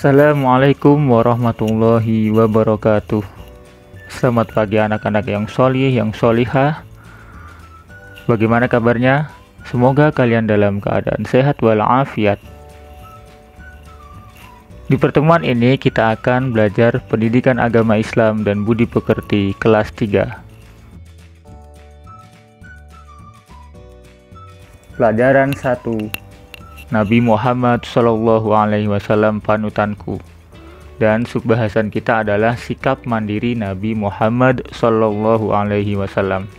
Assalamualaikum warahmatullahi wabarakatuh. Selamat pagi anak-anak yang solih, yang solihah. Bagaimana kabarnya? Semoga kalian dalam keadaan sehat walafiat. Di pertemuan ini kita akan belajar pendidikan agama Islam dan budi pekerti kelas 3. Pelajaran 1. Nabi Muhammad SAW panutanku. Dan subbahasan kita adalah sikap mandiri Nabi Muhammad SAW.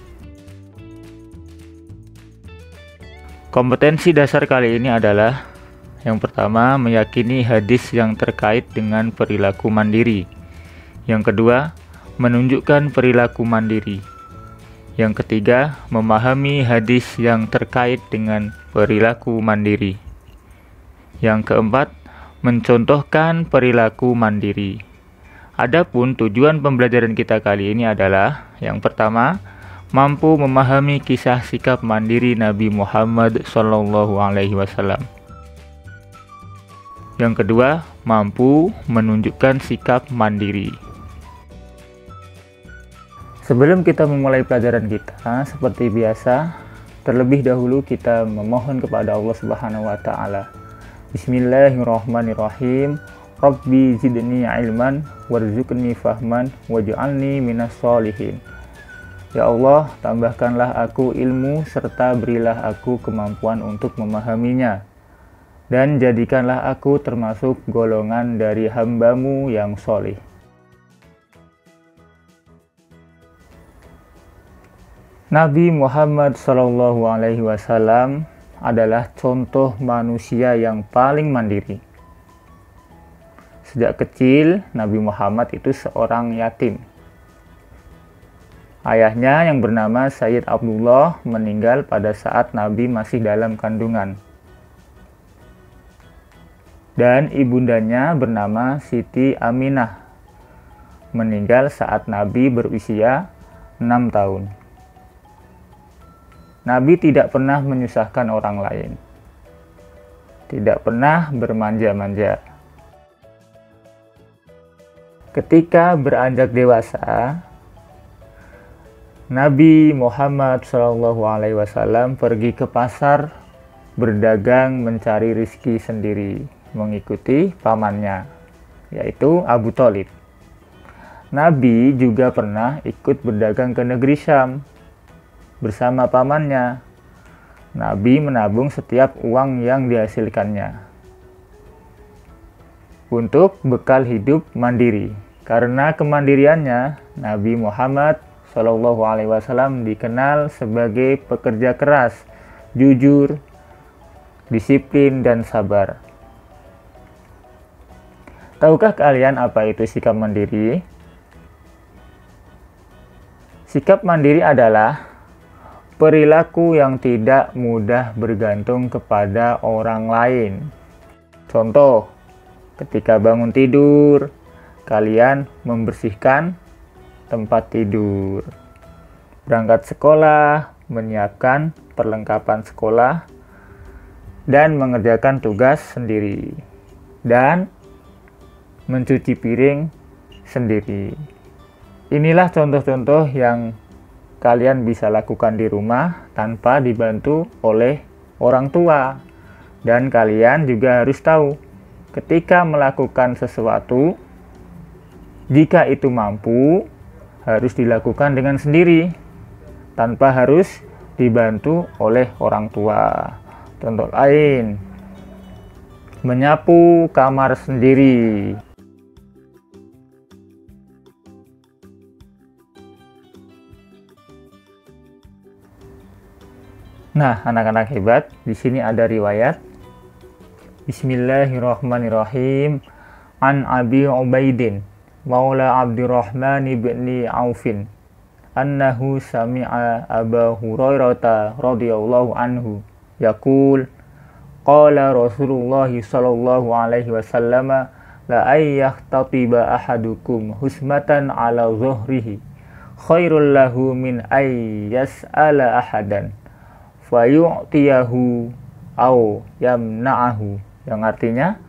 Kompetensi dasar kali ini adalah yang pertama, meyakini hadis yang terkait dengan perilaku mandiri. Yang kedua, menunjukkan perilaku mandiri. Yang ketiga, memahami hadis yang terkait dengan perilaku mandiri. Yang keempat, mencontohkan perilaku mandiri. Adapun tujuan pembelajaran kita kali ini adalah yang pertama, mampu memahami kisah sikap mandiri Nabi Muhammad SAW. Yang kedua, mampu menunjukkan sikap mandiri. Sebelum kita memulai pelajaran kita, seperti biasa, terlebih dahulu kita memohon kepada Allah Subhanahu wa taala. Bismillahirrahmanirrahim. Rabbi zidni ilman warzuqni fahman waj'alni minas sholihin. Ya Allah, tambahkanlah aku ilmu serta berilah aku kemampuan untuk memahaminya. Dan jadikanlah aku termasuk golongan dari hamba-Mu yang solih. Nabi Muhammad SAW adalah contoh manusia yang paling mandiri. Sejak kecil, Nabi Muhammad itu seorang yatim. Ayahnya yang bernama Sayyid Abdullah meninggal pada saat Nabi masih dalam kandungan. Dan ibundanya bernama Siti Aminah, meninggal saat Nabi berusia 6 tahun. Nabi tidak pernah menyusahkan orang lain, tidak pernah bermanja-manja. Ketika beranjak dewasa, Nabi Muhammad SAW pergi ke pasar berdagang mencari rezeki sendiri, mengikuti pamannya, yaitu Abu Thalib. Nabi juga pernah ikut berdagang ke negeri Syam bersama pamannya. Nabi menabung setiap uang yang dihasilkannya untuk bekal hidup mandiri. Karena kemandiriannya, Nabi Muhammad SAW dikenal sebagai pekerja keras, jujur, disiplin, dan sabar. Tahukah kalian apa itu sikap mandiri? Sikap mandiri adalah perilaku yang tidak mudah bergantung kepada orang lain. Contoh, ketika bangun tidur, kalian membersihkan tempat tidur. Berangkat sekolah, menyiapkan perlengkapan sekolah, dan mengerjakan tugas sendiri. Dan mencuci piring sendiri. Inilah contoh-contoh yang kalian bisa lakukan di rumah tanpa dibantu oleh orang tua. Dan kalian juga harus tahu, ketika melakukan sesuatu, jika itu mampu, harus dilakukan dengan sendiri, tanpa harus dibantu oleh orang tua. Contoh lain, menyapu kamar sendiri. Nah, anak-anak hebat, di sini ada riwayat. Bismillahirrahmanirrahim. An Abi Ubaidin, Maula Abdurrahman ibni Aufin, annahu sami'a Aba Hurairah radhiyallahu anhu yaqul, qala Rasulullah sallallahu alaihi wasallam, la ayyahtatiba ahadukum husmatan ala zuhrihi khairul lahu min ayyas'ala ahadan fayu'tiyahu au yamna'ahu, yang artinya,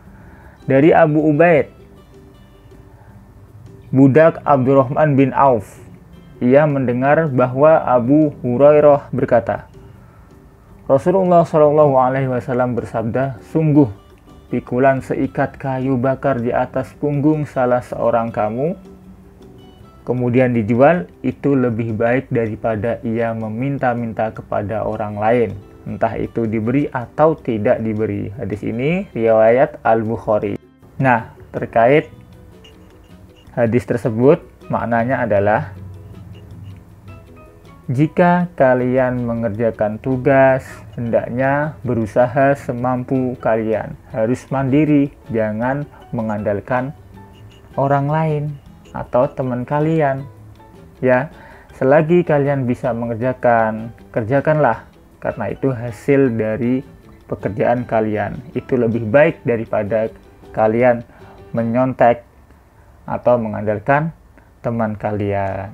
Dari Abu Ubaid, budak Abdurrahman bin Auf, ia mendengar bahwa Abu Hurairah berkata, Rasulullah Shallallahu Alaihi Wasallam bersabda, sungguh pikulan seikat kayu bakar di atas punggung salah seorang kamu, kemudian dijual, itu lebih baik daripada ia meminta-minta kepada orang lain, entah itu diberi atau tidak diberi. Hadis ini riwayat Al-Bukhari. Nah, terkait hadis tersebut, maknanya adalah jika kalian mengerjakan tugas, hendaknya berusaha semampu kalian. Harus mandiri, jangan mengandalkan orang lain atau teman kalian. Ya, selagi kalian bisa mengerjakan, kerjakanlah. Karena itu hasil dari pekerjaan kalian. Itu lebih baik daripada kalian menyontek atau mengandalkan teman kalian.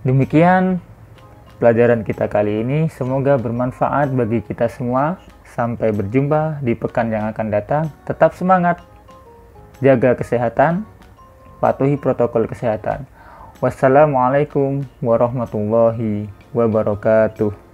Demikian pelajaran kita kali ini, semoga bermanfaat bagi kita semua. Sampai berjumpa di pekan yang akan datang. Tetap semangat, jaga kesehatan, patuhi protokol kesehatan. Wassalamualaikum warahmatullahi wabarakatuh.